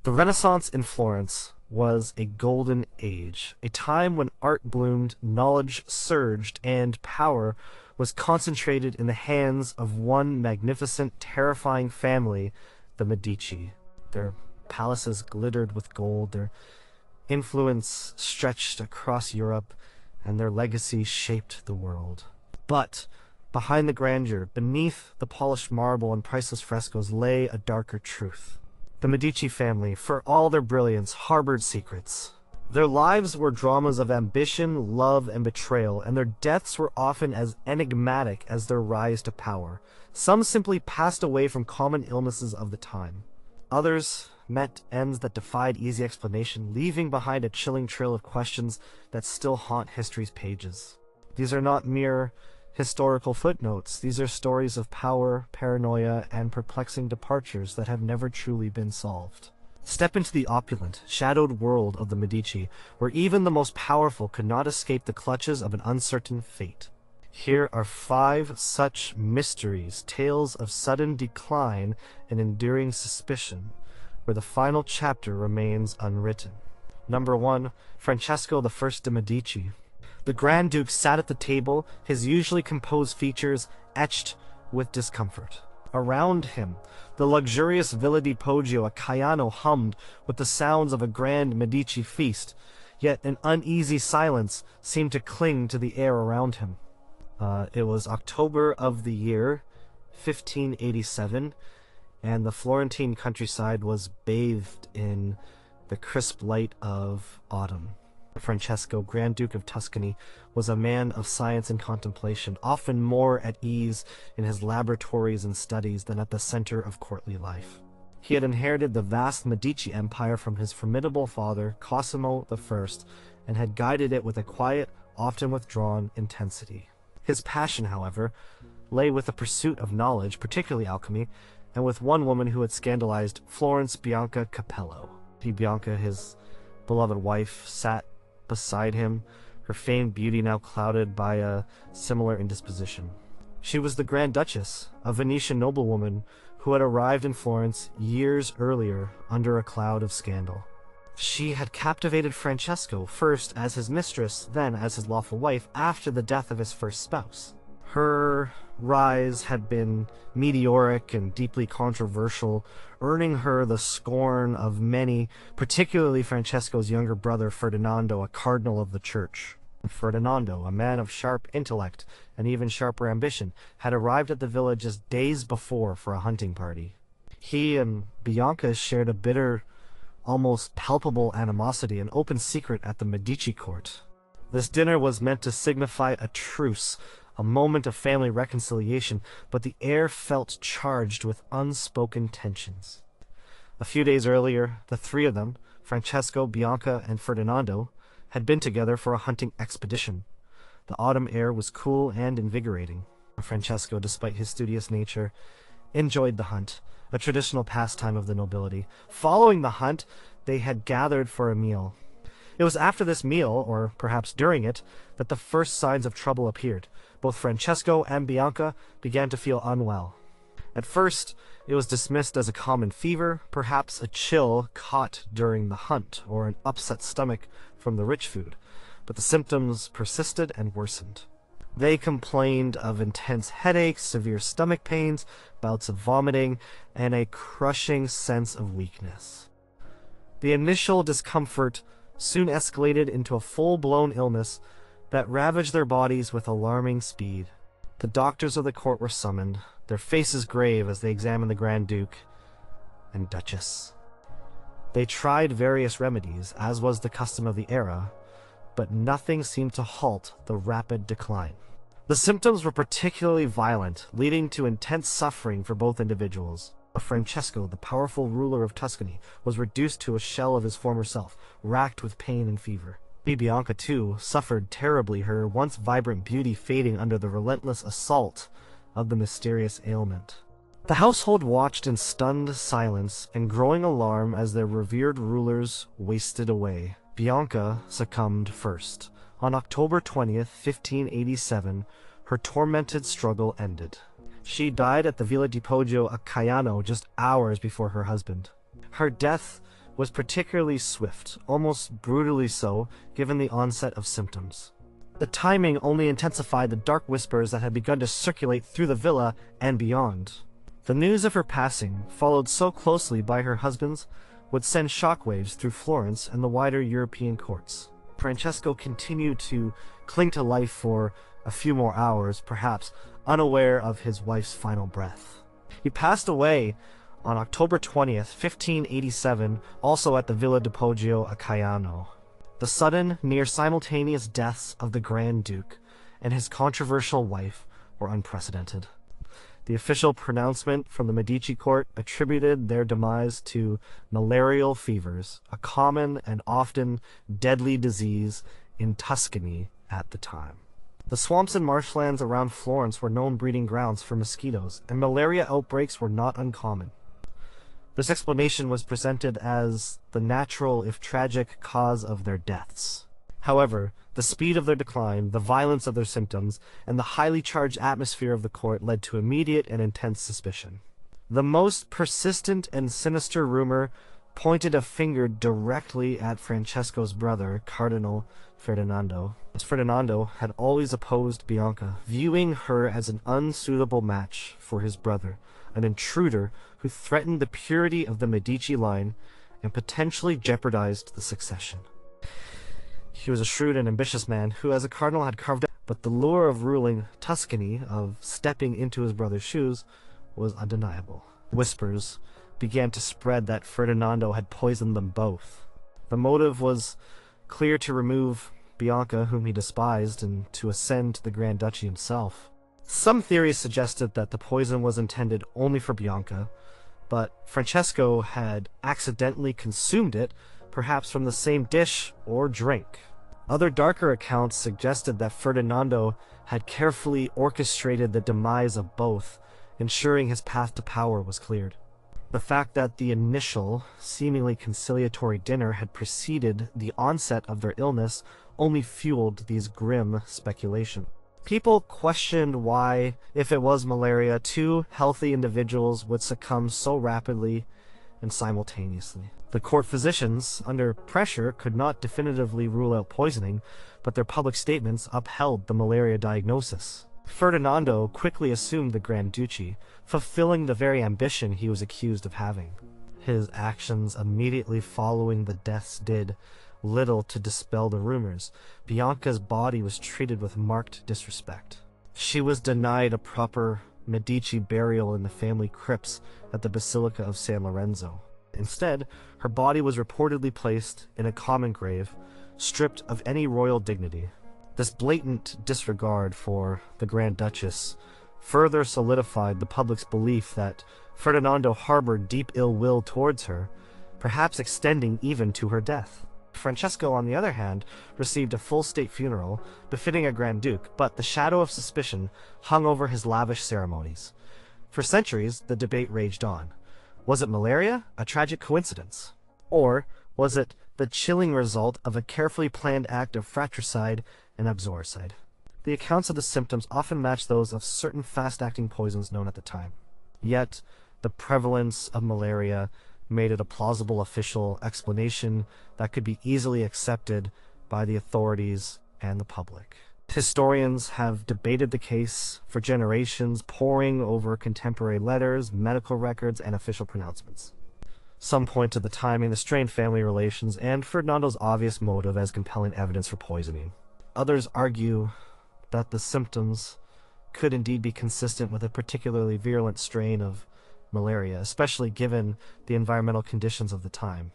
The Renaissance in Florence was a golden age, a time when art bloomed, knowledge surged, and power was concentrated in the hands of one magnificent, terrifying family, the Medici. Their palaces glittered with gold, their influence stretched across Europe, and their legacy shaped the world. But behind the grandeur, beneath the polished marble and priceless frescoes, lay a darker truth. The Medici family, for all their brilliance, harbored secrets. Their lives were dramas of ambition, love, and betrayal, and their deaths were often as enigmatic as their rise to power. Some simply passed away from common illnesses of the time. Others met ends that defied easy explanation, leaving behind a chilling trail of questions that still haunt history's pages. These are not mere historical footnotes. These are stories of power, paranoia, and perplexing departures that have never truly been solved. Step into the opulent, shadowed world of the Medici, where even the most powerful could not escape the clutches of an uncertain fate. Here are 5 such mysteries, tales of sudden decline and enduring suspicion, where the final chapter remains unwritten. Number 1. Francesco I de' Medici. The Grand Duke sat at the table, his usually composed features etched with discomfort. Around him, the luxurious Villa di Poggio a Caiano hummed with the sounds of a grand Medici feast, yet an uneasy silence seemed to cling to the air around him. It was October of the year 1587, and the Florentine countryside was bathed in the crisp light of autumn. Francesco, Grand Duke of Tuscany, was a man of science and contemplation, often more at ease in his laboratories and studies than at the center of courtly life. He had inherited the vast Medici Empire from his formidable father, Cosimo I, and had guided it with a quiet, often withdrawn intensity. His passion, however, lay with the pursuit of knowledge, particularly alchemy, and with one woman who had scandalized Florence, Bianca Capello. Bianca, his beloved wife, sat beside him, her famed beauty now clouded by a similar indisposition. She was the Grand Duchess, a Venetian noblewoman who had arrived in Florence years earlier under a cloud of scandal. She had captivated Francesco, first as his mistress, then as his lawful wife, after the death of his first spouse. Her rise had been meteoric and deeply controversial, earning her the scorn of many, particularly Francesco's younger brother Ferdinando, a cardinal of the church. Ferdinando, a man of sharp intellect and even sharper ambition, had arrived at the villa just days before for a hunting party. He and Bianca shared a bitter, almost palpable animosity, an open secret at the Medici court. This dinner was meant to signify a truce, a moment of family reconciliation, but the air felt charged with unspoken tensions. A few days earlier, the 3 of them, Francesco, Bianca, and Ferdinando, had been together for a hunting expedition. The autumn air was cool and invigorating. Francesco, despite his studious nature, enjoyed the hunt, a traditional pastime of the nobility. Following the hunt, they had gathered for a meal. It was after this meal, or perhaps during it, that the first signs of trouble appeared. Both Francesco and Bianca began to feel unwell. At first, it was dismissed as a common fever, perhaps a chill caught during the hunt, or an upset stomach from the rich food, but the symptoms persisted and worsened. They complained of intense headaches, severe stomach pains, bouts of vomiting, and a crushing sense of weakness. The initial discomfort soon escalated into a full-blown illness that ravaged their bodies with alarming speed. The doctors of the court were summoned, their faces grave as they examined the Grand Duke and Duchess. They tried various remedies, as was the custom of the era, but nothing seemed to halt the rapid decline. The symptoms were particularly violent, leading to intense suffering for both individuals. Francesco, the powerful ruler of Tuscany, was reduced to a shell of his former self, racked with pain and fever. Bianca, too, suffered terribly, her once vibrant beauty fading under the relentless assault of the mysterious ailment. The household watched in stunned silence and growing alarm as their revered rulers wasted away. Bianca succumbed first. On October 20th, 1587, her tormented struggle ended. She died at the Villa di Poggio a Caiano just hours before her husband. Her death was particularly swift, almost brutally so, given the onset of symptoms. The timing only intensified the dark whispers that had begun to circulate through the villa and beyond. The news of her passing, followed so closely by her husband's, would send shockwaves through Florence and the wider European courts. Francesco continued to cling to life for a few more hours, perhaps unaware of his wife's final breath. He passed away on October 20th, 1587, also at the Villa di Poggio a Caiano. The sudden, near-simultaneous deaths of the Grand Duke and his controversial wife were unprecedented. The official pronouncement from the Medici court attributed their demise to malarial fevers, a common and often deadly disease in Tuscany at the time. The swamps and marshlands around Florence were known breeding grounds for mosquitoes, and malaria outbreaks were not uncommon. This explanation was presented as the natural, if tragic, cause of their deaths. However, the speed of their decline, the violence of their symptoms, and the highly charged atmosphere of the court led to immediate and intense suspicion. The most persistent and sinister rumor pointed a finger directly at Francesco's brother, Cardinal Ferdinando. Ferdinando had always opposed Bianca, viewing her as an unsuitable match for his brother, an intruder who threatened the purity of the Medici line and potentially jeopardized the succession. He was a shrewd and ambitious man who, as a cardinal, had carved out, but the lure of ruling Tuscany, of stepping into his brother's shoes, was undeniable. Whispers began to spread that Ferdinando had poisoned them both. The motive was clear: to remove Bianca, whom he despised, and to ascend to the Grand Duchy himself. Some theories suggested that the poison was intended only for Bianca, but Francesco had accidentally consumed it, perhaps from the same dish or drink. Other darker accounts suggested that Ferdinando had carefully orchestrated the demise of both, ensuring his path to power was cleared. The fact that the initial, seemingly conciliatory dinner had preceded the onset of their illness only fueled these grim speculations. People questioned why, if it was malaria, two healthy individuals would succumb so rapidly and simultaneously. The court physicians, under pressure, could not definitively rule out poisoning, but their public statements upheld the malaria diagnosis. Ferdinando quickly assumed the Grand Duchy, fulfilling the very ambition he was accused of having. His actions immediately following the deaths did little to dispel the rumors. Bianca's body was treated with marked disrespect. She was denied a proper Medici burial in the family crypts at the Basilica of San Lorenzo. Instead, her body was reportedly placed in a common grave, stripped of any royal dignity. This blatant disregard for the Grand Duchess further solidified the public's belief that Ferdinando harbored deep ill will towards her, perhaps extending even to her death. Francesco, on the other hand, received a full state funeral, befitting a Grand Duke, but the shadow of suspicion hung over his lavish ceremonies. For centuries, the debate raged on. Was it malaria, a tragic coincidence? Or was it the chilling result of a carefully planned act of fratricide and absorcide? The accounts of the symptoms often matched those of certain fast-acting poisons known at the time. Yet, the prevalence of malaria made it a plausible official explanation that could be easily accepted by the authorities and the public. Historians have debated the case for generations, poring over contemporary letters, medical records, and official pronouncements. Some point to the timing, the strained family relations, and Ferdinando's obvious motive as compelling evidence for poisoning. Others argue that the symptoms could indeed be consistent with a particularly virulent strain of malaria, especially given the environmental conditions of the time.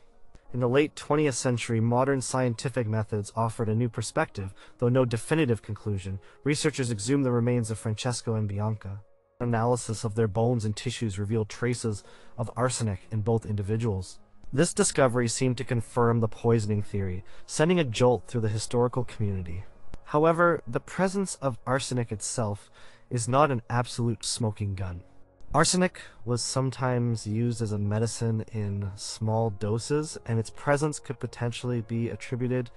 In the late 20th century, modern scientific methods offered a new perspective, though no definitive conclusion. Researchers exhumed the remains of Francesco and Bianca. Analysis of their bones and tissues revealed traces of arsenic in both individuals. This discovery seemed to confirm the poisoning theory, sending a jolt through the historical community. However, the presence of arsenic itself is not an absolute smoking gun. Arsenic was sometimes used as a medicine in small doses, and its presence could potentially be attributed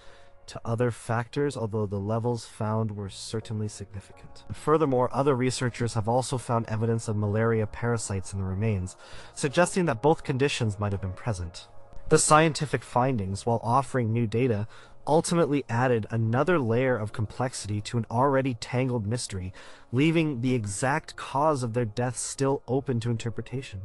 to other factors, although the levels found were certainly significant. Furthermore, other researchers have also found evidence of malaria parasites in the remains, suggesting that both conditions might have been present. The scientific findings, while offering new data, ultimately added another layer of complexity to an already tangled mystery, leaving the exact cause of their deaths still open to interpretation.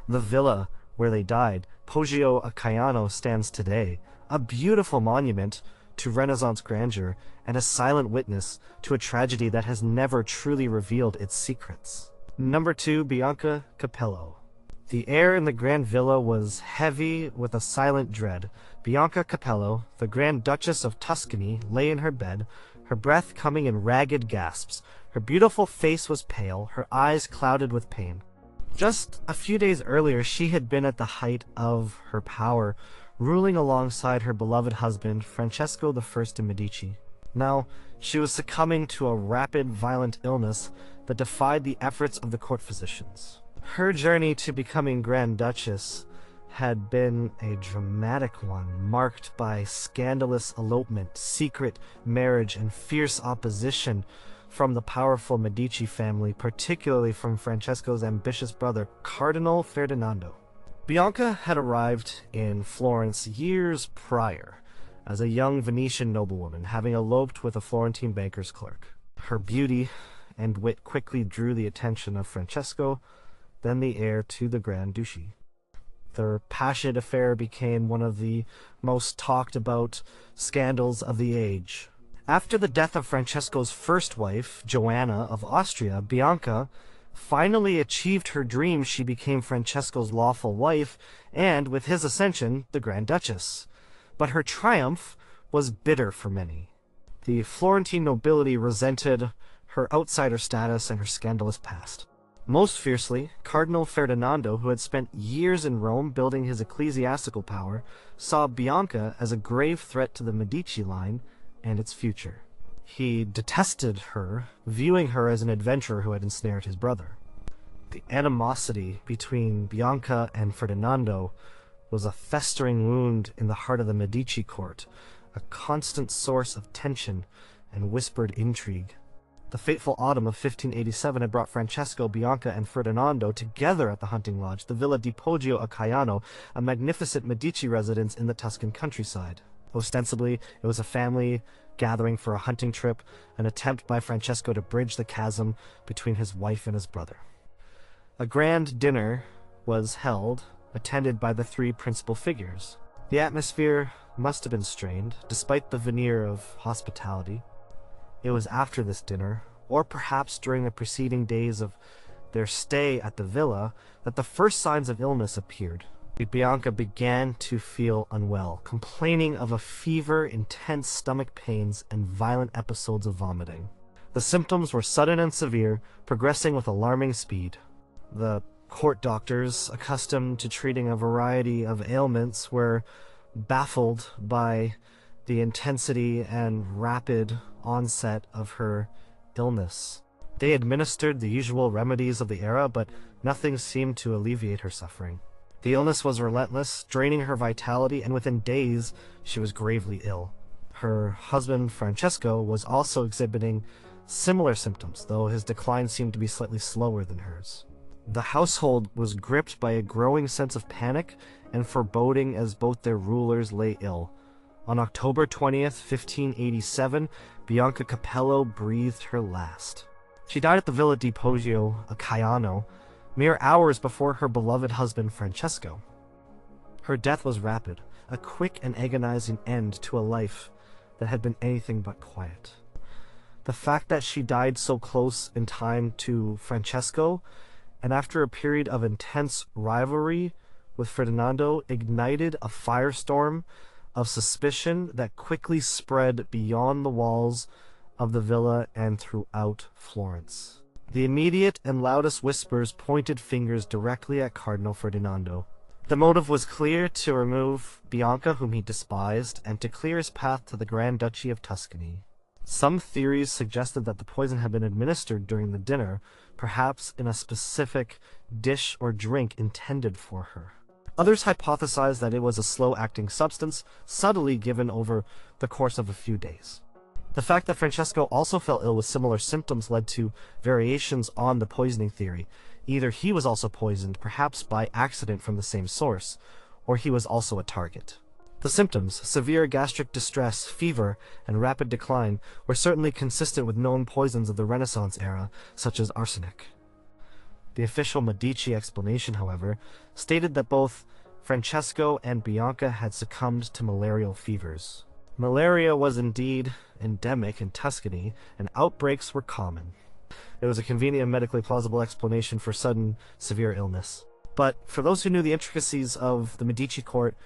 The villa where they died, Poggio a Caiano, stands today, a beautiful monument to Renaissance grandeur and a silent witness to a tragedy that has never truly revealed its secrets. Number 2, Bianca Capello. The air in the Grand Villa was heavy with a silent dread. Bianca Capello, the Grand Duchess of Tuscany, lay in her bed, her breath coming in ragged gasps. Her beautiful face was pale, her eyes clouded with pain. Just a few days earlier, she had been at the height of her power, ruling alongside her beloved husband, Francesco I de Medici. Now, she was succumbing to a rapid, violent illness that defied the efforts of the court physicians. Her journey to becoming Grand Duchess had been a dramatic one, marked by scandalous elopement, secret marriage, and fierce opposition from the powerful Medici family, particularly from Francesco's ambitious brother, Cardinal Ferdinando. Bianca had arrived in Florence years prior as a young Venetian noblewoman, having eloped with a Florentine banker's clerk. Her beauty and wit quickly drew the attention of Francesco, then the heir to the Grand Duchy. Their passionate affair became one of the most talked about scandals of the age. After the death of Francesco's first wife, Joanna of Austria, Bianca finally achieved her dream. She became Francesco's lawful wife, and, with his ascension, the Grand Duchess. But her triumph was bitter for many. The Florentine nobility resented her outsider status and her scandalous past. Most fiercely, Cardinal Ferdinando, who had spent years in Rome building his ecclesiastical power, saw Bianca as a grave threat to the Medici line and its future. He detested her, viewing her as an adventurer who had ensnared his brother. The animosity between Bianca and Ferdinando was a festering wound in the heart of the Medici court, a constant source of tension and whispered intrigue. The fateful autumn of 1587 had brought Francesco, Bianca, and Ferdinando together at the hunting lodge, the Villa di Poggio a Caiano, a magnificent Medici residence in the Tuscan countryside. Ostensibly, it was a family gathering for a hunting trip, an attempt by Francesco to bridge the chasm between his wife and his brother. A grand dinner was held, attended by the three principal figures. The atmosphere must have been strained, despite the veneer of hospitality. It was after this dinner, or perhaps during the preceding days of their stay at the villa, that the first signs of illness appeared. Bianca began to feel unwell, complaining of a fever, intense stomach pains, and violent episodes of vomiting. The symptoms were sudden and severe, progressing with alarming speed. The court doctors, accustomed to treating a variety of ailments, were baffled by the intensity and rapid onset of her illness. They administered the usual remedies of the era, but nothing seemed to alleviate her suffering. The illness was relentless, draining her vitality, and within days she was gravely ill. Her husband, Francesco, was also exhibiting similar symptoms, though his decline seemed to be slightly slower than hers. The household was gripped by a growing sense of panic and foreboding as both their rulers lay ill. On October 20th, 1587, Bianca Capello breathed her last. She died at the Villa di Poggio a Caiano, mere hours before her beloved husband Francesco. Her death was rapid, a quick and agonizing end to a life that had been anything but quiet. The fact that she died so close in time to Francesco, and after a period of intense rivalry with Ferdinando, ignited a firestorm of suspicion that quickly spread beyond the walls of the villa and throughout Florence. The immediate and loudest whispers pointed fingers directly at Cardinal Ferdinando. The motive was clear: to remove Bianca, whom he despised, and to clear his path to the Grand Duchy of Tuscany. Some theories suggested that the poison had been administered during the dinner, perhaps in a specific dish or drink intended for her. Others hypothesized that it was a slow-acting substance, subtly given over the course of a few days. The fact that Francesco also fell ill with similar symptoms led to variations on the poisoning theory. Either he was also poisoned, perhaps by accident from the same source, or he was also a target. The symptoms, severe gastric distress, fever, and rapid decline, were certainly consistent with known poisons of the Renaissance era, such as arsenic. The official Medici explanation, however, stated that both Francesco and Bianca had succumbed to malarial fevers. Malaria was indeed endemic in Tuscany, and outbreaks were common. It was a convenient and medically plausible explanation for sudden, severe illness. But for those who knew the intricacies of the Medici court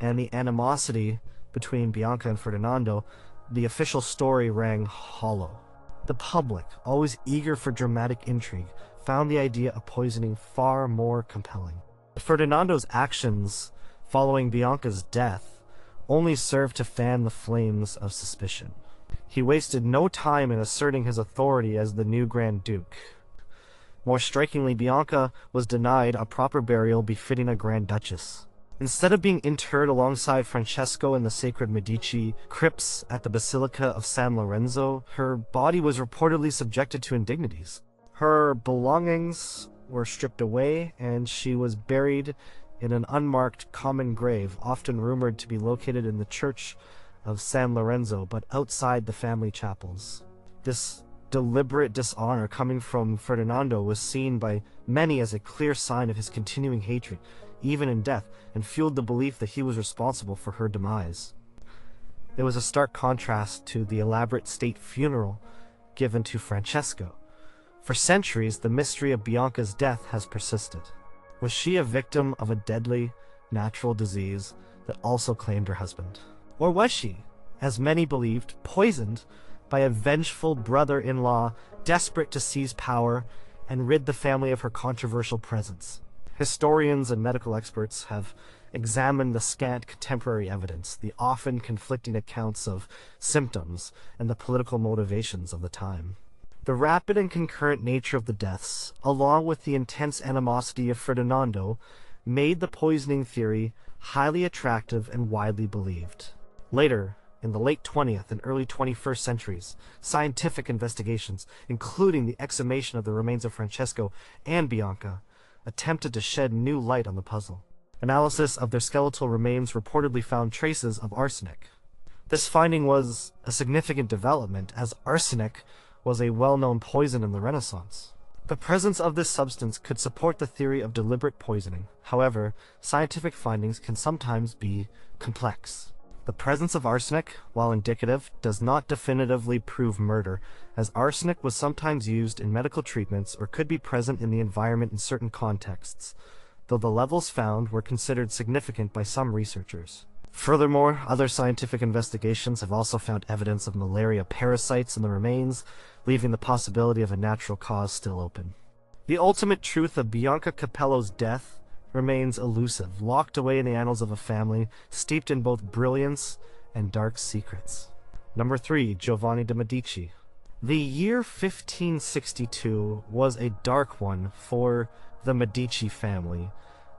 and the animosity between Bianca and Ferdinando, the official story rang hollow. The public, always eager for dramatic intrigue, found the idea of poisoning far more compelling. Ferdinando's actions following Bianca's death only served to fan the flames of suspicion. He wasted no time in asserting his authority as the new Grand Duke. More strikingly, Bianca was denied a proper burial befitting a Grand Duchess. Instead of being interred alongside Francesco in the sacred Medici crypts at the Basilica of San Lorenzo, her body was reportedly subjected to indignities. Her belongings were stripped away, and she was buried in an unmarked common grave, often rumored to be located in the church of San Lorenzo, but outside the family chapels. This deliberate dishonor coming from Ferdinando was seen by many as a clear sign of his continuing hatred, even in death, and fueled the belief that he was responsible for her demise. It was a stark contrast to the elaborate state funeral given to Francesco. For centuries, the mystery of Bianca's death has persisted. Was she a victim of a deadly natural disease that also claimed her husband? Or was she, as many believed, poisoned by a vengeful brother-in-law desperate to seize power and rid the family of her controversial presence? Historians and medical experts have examined the scant contemporary evidence, the often conflicting accounts of symptoms, and the political motivations of the time. The rapid and concurrent nature of the deaths, along with the intense animosity of Ferdinando, made the poisoning theory highly attractive and widely believed. Later, in the late 20th and early 21st centuries, scientific investigations, including the exhumation of the remains of Francesco and Bianca, attempted to shed new light on the puzzle. Analysis of their skeletal remains reportedly found traces of arsenic. This finding was a significant development, as arsenic was a well-known poison in the Renaissance. The presence of this substance could support the theory of deliberate poisoning. However, scientific findings can sometimes be complex. The presence of arsenic, while indicative, does not definitively prove murder, as arsenic was sometimes used in medical treatments or could be present in the environment in certain contexts, though the levels found were considered significant by some researchers. Furthermore, other scientific investigations have also found evidence of malaria parasites in the remains, leaving the possibility of a natural cause still open. The ultimate truth of Bianca Capello's death remains elusive, locked away in the annals of a family, steeped in both brilliance and dark secrets. Number 3. Giovanni de' Medici. The year 1562 was a dark one for the Medici family,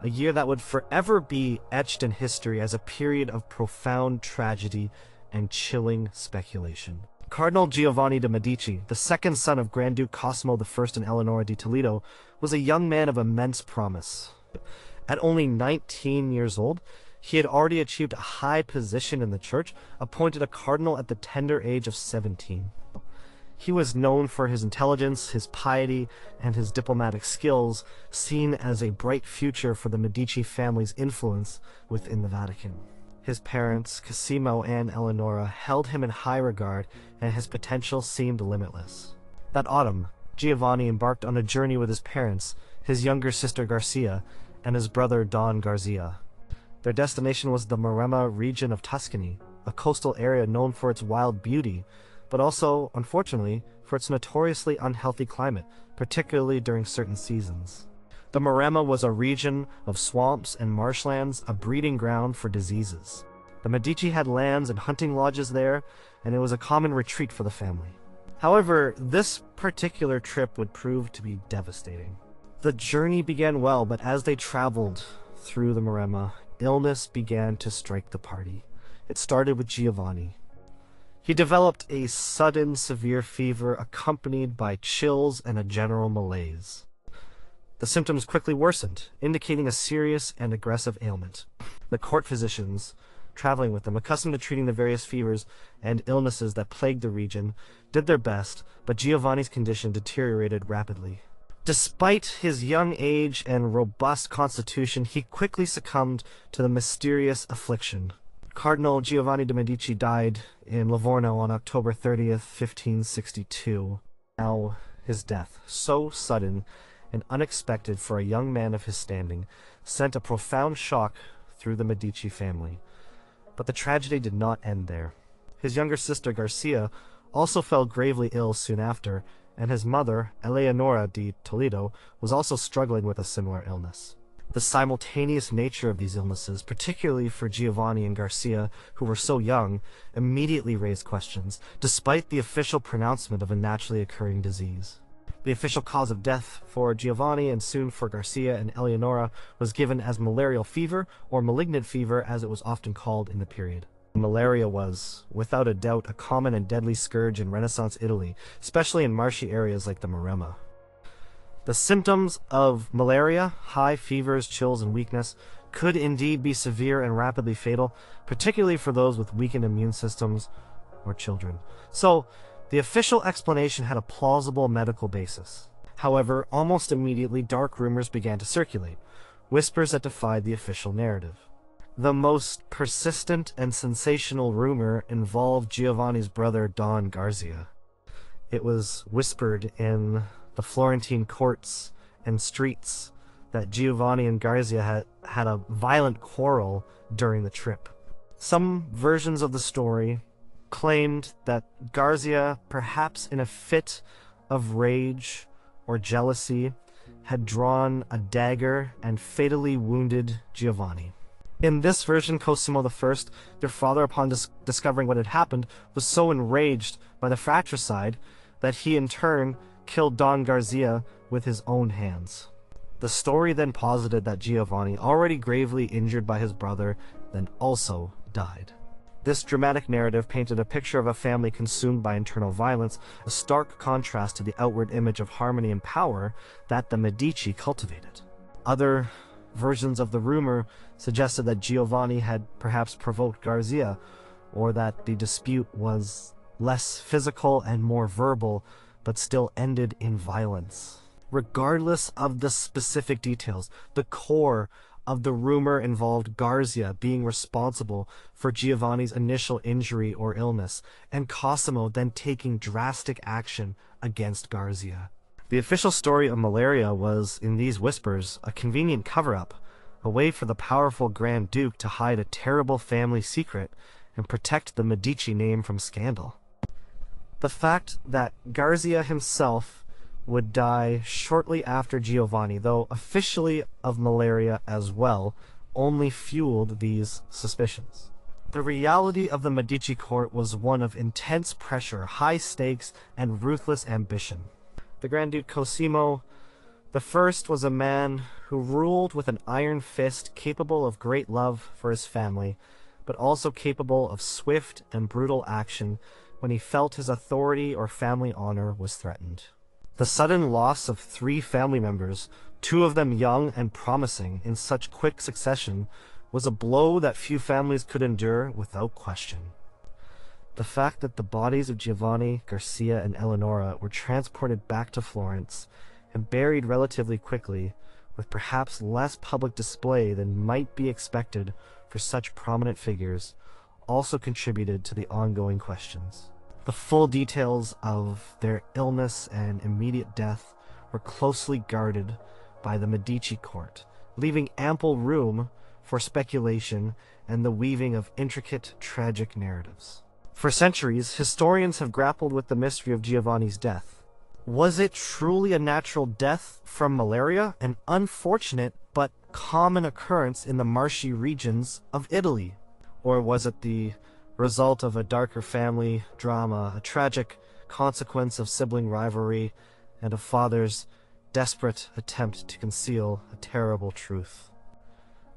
a year that would forever be etched in history as a period of profound tragedy and chilling speculation. Cardinal Giovanni de' Medici, the second son of Grand Duke Cosimo I and Eleonora di Toledo, was a young man of immense promise. At only 19 years old, he had already achieved a high position in the church, appointed a cardinal at the tender age of 17. He was known for his intelligence, his piety, and his diplomatic skills, seen as a bright future for the Medici family's influence within the Vatican. His parents, Cosimo and Eleonora, held him in high regard, and his potential seemed limitless. That autumn, Giovanni embarked on a journey with his parents, his younger sister Garcia, and his brother Don Garzia. Their destination was the Maremma region of Tuscany, a coastal area known for its wild beauty, but also, unfortunately, for its notoriously unhealthy climate, particularly during certain seasons. The Maremma was a region of swamps and marshlands, a breeding ground for diseases. The Medici had lands and hunting lodges there, and it was a common retreat for the family. However, this particular trip would prove to be devastating. The journey began well, but as they traveled through the Maremma, illness began to strike the party. It started with Giovanni. He developed a sudden severe fever accompanied by chills and a general malaise. The symptoms quickly worsened, indicating a serious and aggressive ailment. The court physicians traveling with them, accustomed to treating the various fevers and illnesses that plagued the region, did their best, but Giovanni's condition deteriorated rapidly. Despite his young age and robust constitution, he quickly succumbed to the mysterious affliction. Cardinal Giovanni de' Medici died in Livorno on October 30th, 1562. Now, his death, so sudden and unexpected for a young man of his standing, sent a profound shock through the Medici family. But the tragedy did not end there. His younger sister Garcia also fell gravely ill soon after, and his mother, Eleonora di Toledo, was also struggling with a similar illness. The simultaneous nature of these illnesses, particularly for Giovanni and Garcia, who were so young, immediately raised questions, despite the official pronouncement of a naturally occurring disease. The official cause of death for Giovanni and soon for Garcia and Eleonora was given as malarial fever, or malignant fever as it was often called in the period. Malaria was, without a doubt, a common and deadly scourge in Renaissance Italy, especially in marshy areas like the Maremma. The symptoms of malaria, high fevers, chills, and weakness, could indeed be severe and rapidly fatal, particularly for those with weakened immune systems or children. So, the official explanation had a plausible medical basis. However, almost immediately dark rumors began to circulate, whispers that defied the official narrative. The most persistent and sensational rumor involved Giovanni's brother Don Garzia. It was whispered in the Florentine courts and streets that Giovanni and Garzia had a violent quarrel during the trip. Some versions of the story claimed that Garzia, perhaps in a fit of rage or jealousy, had drawn a dagger and fatally wounded Giovanni. In this version, Cosimo I, their father, upon discovering what had happened, was so enraged by the fratricide that he in turn killed Don Garzia with his own hands. The story then posited that Giovanni, already gravely injured by his brother, then also died. This dramatic narrative painted a picture of a family consumed by internal violence, a stark contrast to the outward image of harmony and power that the Medici cultivated. Other versions of the rumor suggested that Giovanni had perhaps provoked Garzia, or that the dispute was less physical and more verbal, but still ended in violence. Regardless of the specific details, the core of the rumor involved Garzia being responsible for Giovanni's initial injury or illness, and Cosimo then taking drastic action against Garzia. The official story of malaria was, in these whispers, a convenient cover-up, a way for the powerful Grand Duke to hide a terrible family secret and protect the Medici name from scandal. The fact that Garzia himself would die shortly after Giovanni, though officially of malaria as well, only fueled these suspicions. The reality of the Medici court was one of intense pressure, high stakes, and ruthless ambition. The Grand Duke Cosimo I was a man who ruled with an iron fist, capable of great love for his family, but also capable of swift and brutal action when he felt his authority or family honor was threatened. The sudden loss of 3 family members, 2 of them young and promising, in such quick succession, was a blow that few families could endure without question. The fact that the bodies of Giovanni, Garcia, and Eleonora were transported back to Florence and buried relatively quickly, with perhaps less public display than might be expected for such prominent figures, also contributed to the ongoing questions. The full details of their illness and immediate death were closely guarded by the Medici court, leaving ample room for speculation and the weaving of intricate, tragic narratives. For centuries, historians have grappled with the mystery of Giovanni's death. Was it truly a natural death from malaria, an unfortunate but common occurrence in the marshy regions of Italy? Or was it the result of a darker family drama, a tragic consequence of sibling rivalry, and a father's desperate attempt to conceal a terrible truth?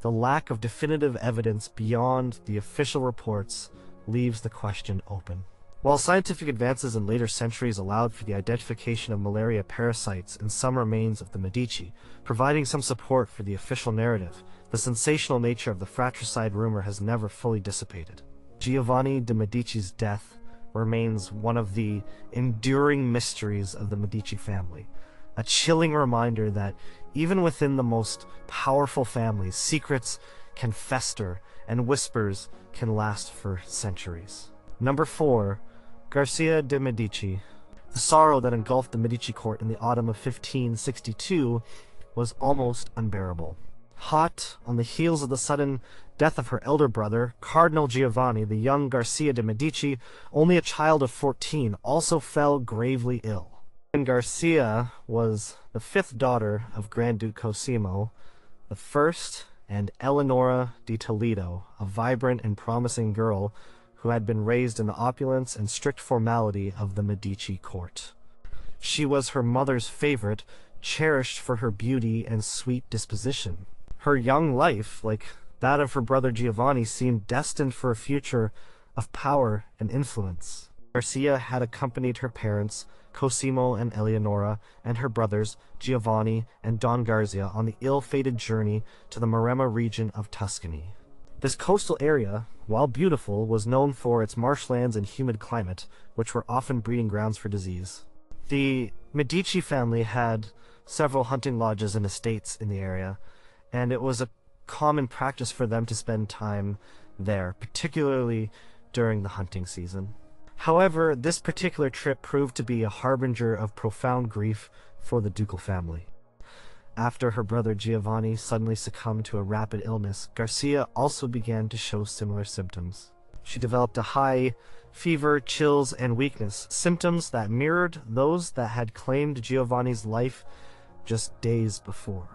The lack of definitive evidence beyond the official reports leaves the question open. While scientific advances in later centuries allowed for the identification of malaria parasites in some remains of the Medici, providing some support for the official narrative, the sensational nature of the fratricide rumor has never fully dissipated. Giovanni de' Medici's death remains one of the enduring mysteries of the Medici family, a chilling reminder that even within the most powerful families, secrets can fester and whispers can last for centuries. Number 4. Garcia de' Medici. The sorrow that engulfed the Medici court in the autumn of 1562 was almost unbearable. Hot on the heels of the sudden death of her elder brother, Cardinal Giovanni, the young Garcia de' Medici, only a child of 14, also fell gravely ill. And Garcia was the 5th daughter of Grand Duke Cosimo I and Eleonora di Toledo, a vibrant and promising girl who had been raised in the opulence and strict formality of the Medici court. She was her mother's favorite, cherished for her beauty and sweet disposition. Her young life, like that of her brother Giovanni, seemed destined for a future of power and influence. Garcia had accompanied her parents, Cosimo and Eleonora, and her brothers, Giovanni and Don Garzia, on the ill-fated journey to the Maremma region of Tuscany. This coastal area, while beautiful, was known for its marshlands and humid climate, which were often breeding grounds for disease. The Medici family had several hunting lodges and estates in the area, and it was a common practice for them to spend time there, particularly during the hunting season. However, this particular trip proved to be a harbinger of profound grief for the ducal family. After her brother Giovanni suddenly succumbed to a rapid illness, Garcia also began to show similar symptoms. She developed a high fever, chills, and weakness, symptoms that mirrored those that had claimed Giovanni's life just days before.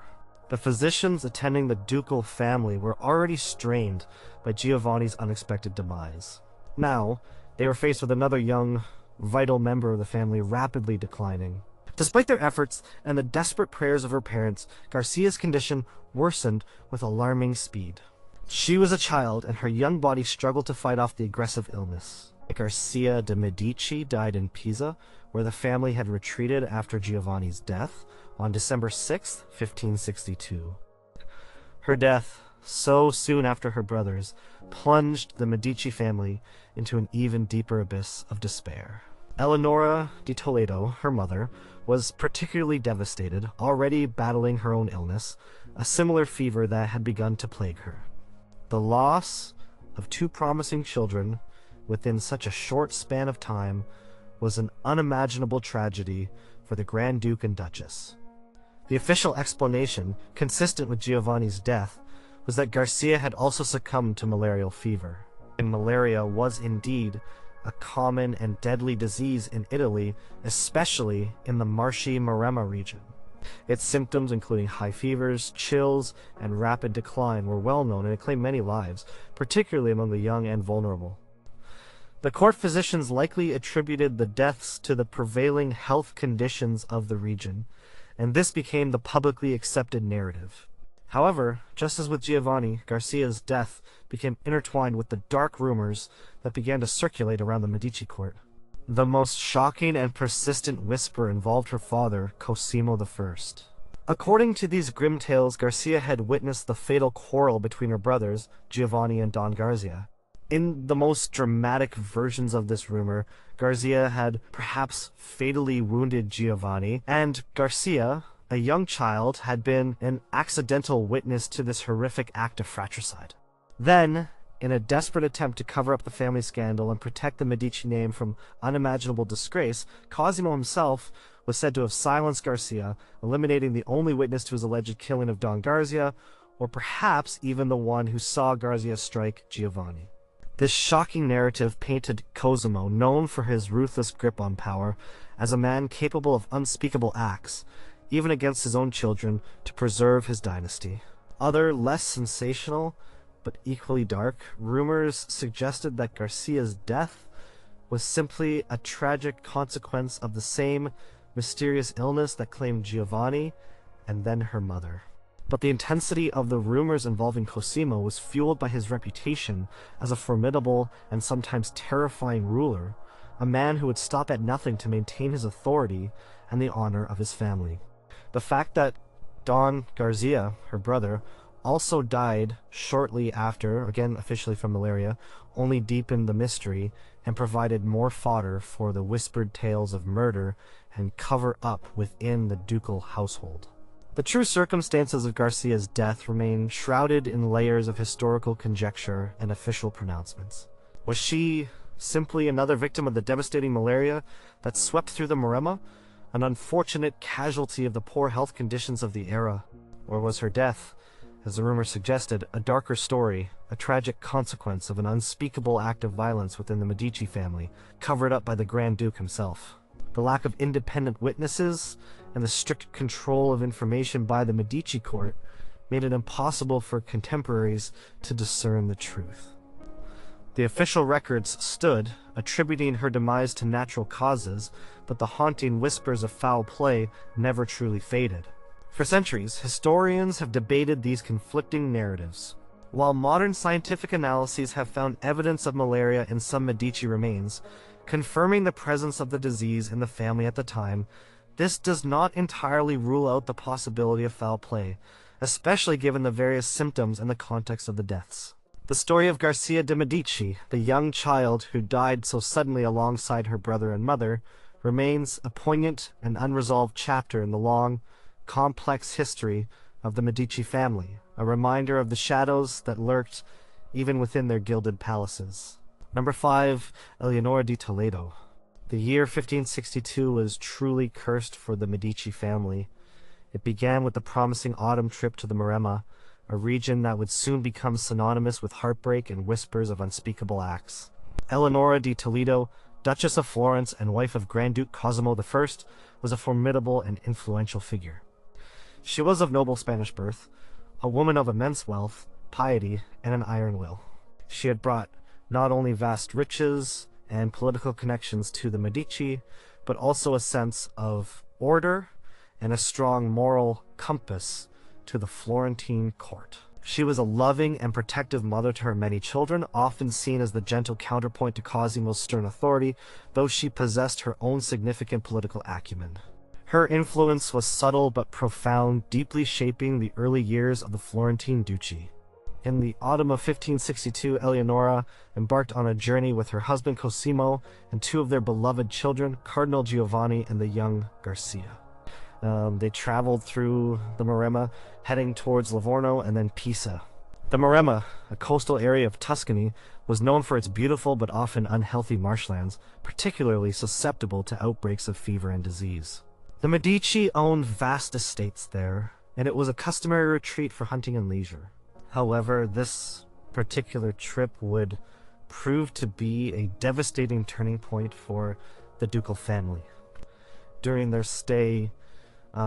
The physicians attending the ducal family were already strained by Giovanni's unexpected demise. Now, they were faced with another young, vital member of the family rapidly declining. Despite their efforts and the desperate prayers of her parents, Garcia's condition worsened with alarming speed. She was a child, and her young body struggled to fight off the aggressive illness. Garcia de' Medici died in Pisa, where the family had retreated after Giovanni's death on December 6, 1562. Her death, so soon after her brother's, plunged the Medici family into an even deeper abyss of despair. Eleonora di Toledo, her mother, was particularly devastated, already battling her own illness, a similar fever that had begun to plague her. The loss of 2 promising children within such a short span of time was an unimaginable tragedy for the Grand Duke and Duchess. The official explanation, consistent with Giovanni's death, was that Garcia had also succumbed to malarial fever. And malaria was indeed a common and deadly disease in Italy, especially in the marshy Maremma region. Its symptoms, including high fevers, chills, and rapid decline, were well known and it claimed many lives, particularly among the young and vulnerable. The court physicians likely attributed the deaths to the prevailing health conditions of the region, and this became the publicly accepted narrative. However, just as with Giovanni, Garcia's death became intertwined with the dark rumors that began to circulate around the Medici court. The most shocking and persistent whisper involved her father, Cosimo I. According to these grim tales, Garcia had witnessed the fatal quarrel between her brothers, Giovanni and Don Garzia. In the most dramatic versions of this rumor, Garcia had perhaps fatally wounded Giovanni, and Garcia, a young child, had been an accidental witness to this horrific act of fratricide. Then, in a desperate attempt to cover up the family scandal and protect the Medici name from unimaginable disgrace, Cosimo himself was said to have silenced Garcia, eliminating the only witness to his alleged killing of Don Garzia, or perhaps even the one who saw Garzia strike Giovanni. This shocking narrative painted Cosimo, known for his ruthless grip on power, as a man capable of unspeakable acts, even against his own children, to preserve his dynasty. Other, less sensational, but equally dark, rumors suggested that Garcia's death was simply a tragic consequence of the same mysterious illness that claimed Giovanni and then her mother. But the intensity of the rumors involving Cosimo was fueled by his reputation as a formidable and sometimes terrifying ruler, a man who would stop at nothing to maintain his authority and the honor of his family. The fact that Don Garcia, her brother, also died shortly after, again officially from malaria, only deepened the mystery and provided more fodder for the whispered tales of murder and cover-up within the ducal household. The true circumstances of Garcia's death remain shrouded in layers of historical conjecture and official pronouncements. Was she simply another victim of the devastating malaria that swept through the Maremma, an unfortunate casualty of the poor health conditions of the era? Or was her death, as the rumor suggested, a darker story, a tragic consequence of an unspeakable act of violence within the Medici family, covered up by the Grand Duke himself? The lack of independent witnesses and the strict control of information by the Medici court made it impossible for contemporaries to discern the truth. The official records stood, attributing her demise to natural causes, but the haunting whispers of foul play never truly faded. For centuries, historians have debated these conflicting narratives. While modern scientific analyses have found evidence of malaria in some Medici remains, confirming the presence of the disease in the family at the time, this does not entirely rule out the possibility of foul play, especially given the various symptoms and the context of the deaths. The story of Garcia de' Medici, the young child who died so suddenly alongside her brother and mother, remains a poignant and unresolved chapter in the long, complex history of the Medici family, a reminder of the shadows that lurked even within their gilded palaces. Number 5, Eleonora di Toledo. The year 1562 was truly cursed for the Medici family. It began with the promising autumn trip to the Maremma, a region that would soon become synonymous with heartbreak and whispers of unspeakable acts. Eleonora di Toledo, Duchess of Florence and wife of Grand Duke Cosimo I, was a formidable and influential figure. She was of noble Spanish birth, a woman of immense wealth, piety, and an iron will. She had brought not only vast riches and political connections to the Medici, but also a sense of order and a strong moral compass to the Florentine court. She was a loving and protective mother to her many children, often seen as the gentle counterpoint to Cosimo's stern authority, though she possessed her own significant political acumen. Her influence was subtle but profound, deeply shaping the early years of the Florentine duchy. In the autumn of 1562, Eleonora embarked on a journey with her husband Cosimo and two of their beloved children, Cardinal Giovanni and the young Garcia. They traveled through the Maremma, heading towards Livorno and then Pisa. The Maremma, a coastal area of Tuscany, was known for its beautiful but often unhealthy marshlands, particularly susceptible to outbreaks of fever and disease. The Medici owned vast estates there, and it was a customary retreat for hunting and leisure. However, this particular trip would prove to be a devastating turning point for the ducal family. During their stay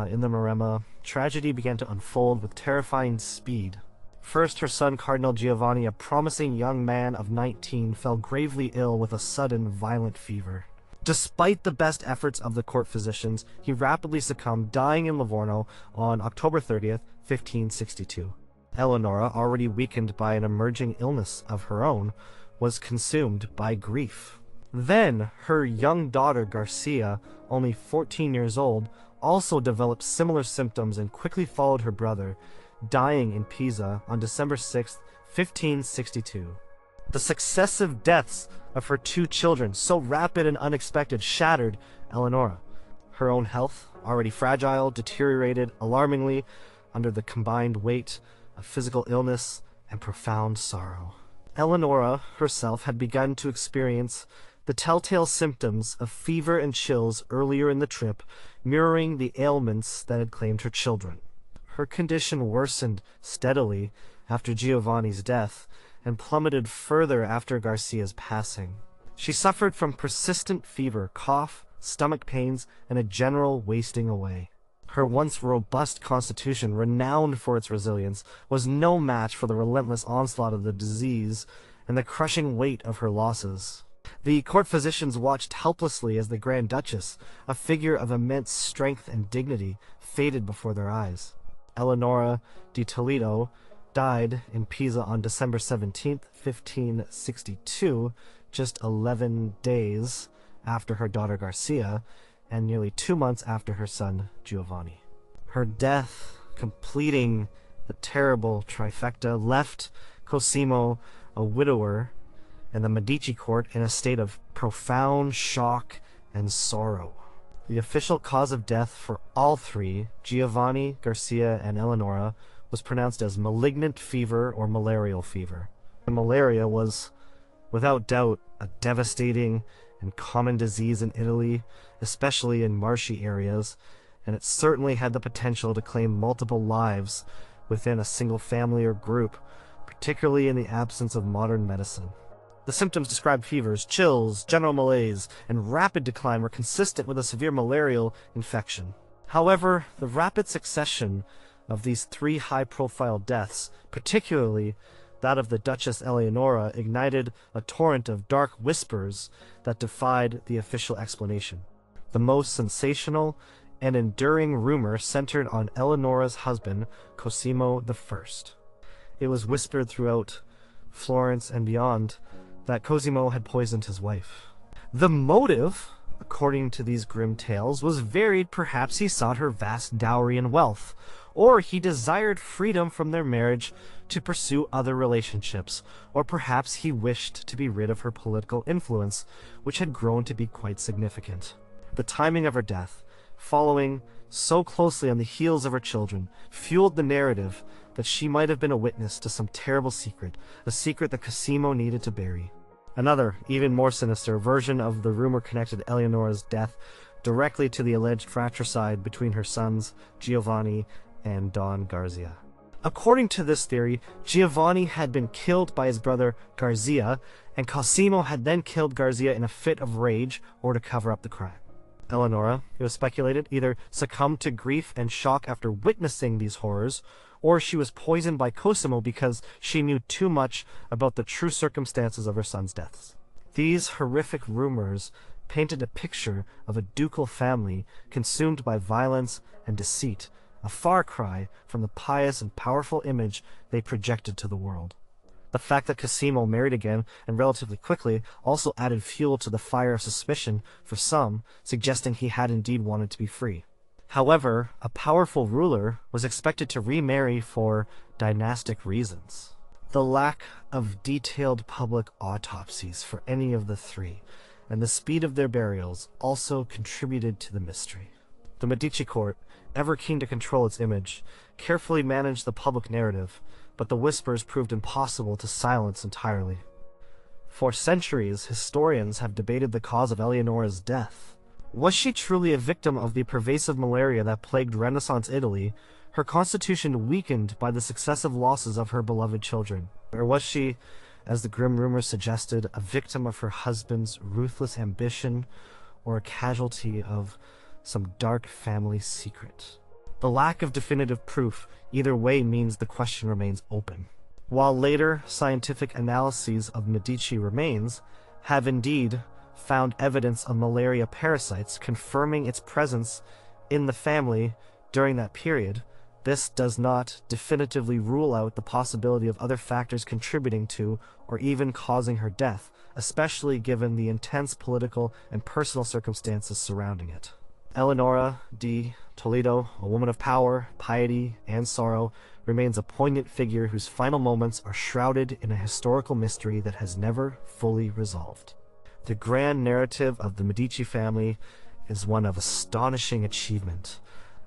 in the Maremma, tragedy began to unfold with terrifying speed. First, her son Cardinal Giovanni, a promising young man of 19, fell gravely ill with a sudden, violent fever. Despite the best efforts of the court physicians, he rapidly succumbed, dying in Livorno on October 30th, 1562. Eleonora, already weakened by an emerging illness of her own, was consumed by grief. Then, her young daughter Garcia, only 14 years old, also developed similar symptoms and quickly followed her brother, dying in Pisa on December 6, 1562. The successive deaths of her two children, so rapid and unexpected, shattered Eleonora. Her own health, already fragile, deteriorated alarmingly under the combined weight of physical illness and profound sorrow. Eleonora herself had begun to experience the telltale symptoms of fever and chills earlier in the trip, mirroring the ailments that had claimed her children. Her condition worsened steadily after Giovanni's death and plummeted further after Garcia's passing. She suffered from persistent fever, cough, stomach pains, and a general wasting away. Her once robust constitution, renowned for its resilience, was no match for the relentless onslaught of the disease and the crushing weight of her losses. The court physicians watched helplessly as the Grand Duchess, a figure of immense strength and dignity, faded before their eyes. Eleonora di Toledo died in Pisa on December 17, 1562, just 11 days after her daughter Garcia and nearly 2 months after her son Giovanni. Her death, completing the terrible trifecta, left Cosimo a widower and the Medici court in a state of profound shock and sorrow. The official cause of death for all three, Giovanni, Garcia, and Eleonora, was pronounced as malignant fever or malarial fever. The malaria was, without doubt, a devastating and common disease in Italy, especially in marshy areas, and it certainly had the potential to claim multiple lives within a single family or group, particularly in the absence of modern medicine. The symptoms described fevers, chills, general malaise, and rapid decline were consistent with a severe malarial infection. However, the rapid succession of these three high-profile deaths, particularly that of the Duchess Eleonora, ignited a torrent of dark whispers that defied the official explanation. The most sensational and enduring rumor centered on Eleonora's husband, Cosimo I. It was whispered throughout Florence and beyond that Cosimo had poisoned his wife. The motive, according to these grim tales, was varied. Perhaps he sought her vast dowry and wealth, or he desired freedom from their marriage to pursue other relationships, or perhaps he wished to be rid of her political influence, which had grown to be quite significant. The timing of her death, following so closely on the heels of her children, fueled the narrative that she might have been a witness to some terrible secret, a secret that Cosimo needed to bury. Another, even more sinister, version of the rumor connected Eleonora's death directly to the alleged fratricide between her sons, Giovanni and Don Garzia. According to this theory, Giovanni had been killed by his brother Garzia, and Cosimo had then killed Garzia in a fit of rage or to cover up the crime. Eleonora, it was speculated, either succumbed to grief and shock after witnessing these horrors, or she was poisoned by Cosimo because she knew too much about the true circumstances of her sons' deaths. These horrific rumors painted a picture of a ducal family consumed by violence and deceit, a far cry from the pious and powerful image they projected to the world. The fact that Cosimo married again, and relatively quickly, also added fuel to the fire of suspicion for some, suggesting he had indeed wanted to be free. However, a powerful ruler was expected to remarry for dynastic reasons. The lack of detailed public autopsies for any of the three, and the speed of their burials, also contributed to the mystery. The Medici court, ever keen to control its image, carefully managed the public narrative, but the whispers proved impossible to silence entirely. For centuries, historians have debated the cause of Eleonora's death. Was she truly a victim of the pervasive malaria that plagued Renaissance Italy, her constitution weakened by the successive losses of her beloved children? Or was she, as the grim rumors suggested, a victim of her husband's ruthless ambition, or a casualty of some dark family secret? The lack of definitive proof either way means the question remains open. While later scientific analyses of Medici remains have indeed found evidence of malaria parasites confirming its presence in the family during that period, this does not definitively rule out the possibility of other factors contributing to or even causing her death, especially given the intense political and personal circumstances surrounding it. Eleonora di Toledo, a woman of power, piety, and sorrow, remains a poignant figure whose final moments are shrouded in a historical mystery that has never fully resolved. The grand narrative of the Medici family is one of astonishing achievement,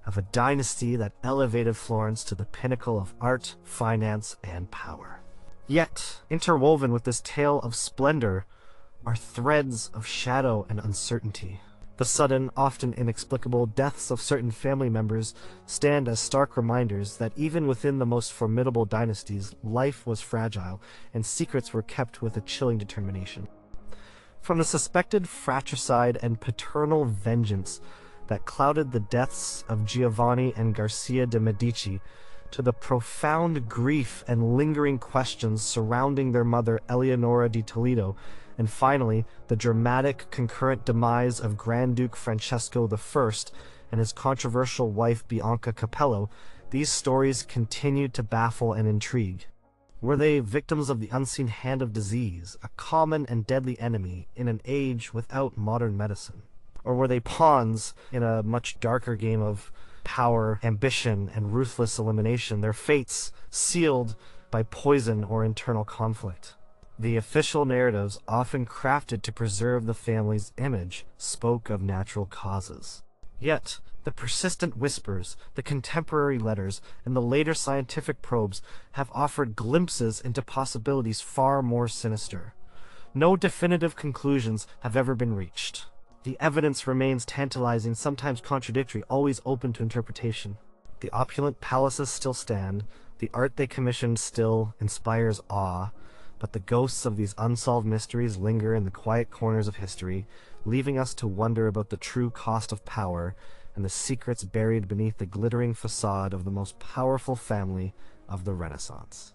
of a dynasty that elevated Florence to the pinnacle of art, finance, and power. Yet, interwoven with this tale of splendor are threads of shadow and uncertainty. The sudden, often inexplicable deaths of certain family members stand as stark reminders that even within the most formidable dynasties, life was fragile, and secrets were kept with a chilling determination. From the suspected fratricide and paternal vengeance that clouded the deaths of Giovanni and Garcia de' Medici, to the profound grief and lingering questions surrounding their mother Eleonora di Toledo, and finally, the dramatic concurrent demise of Grand Duke Francesco I and his controversial wife Bianca Capello, these stories continued to baffle and intrigue. Were they victims of the unseen hand of disease, a common and deadly enemy in an age without modern medicine? Or were they pawns in a much darker game of power, ambition, and ruthless elimination, their fates sealed by poison or internal conflict? The official narratives, often crafted to preserve the family's image, spoke of natural causes. Yet, the persistent whispers, the contemporary letters, and the later scientific probes have offered glimpses into possibilities far more sinister. No definitive conclusions have ever been reached. The evidence remains tantalizing, sometimes contradictory, always open to interpretation. The opulent palaces still stand, the art they commissioned still inspires awe, but the ghosts of these unsolved mysteries linger in the quiet corners of history, leaving us to wonder about the true cost of power and the secrets buried beneath the glittering facade of the most powerful family of the Renaissance.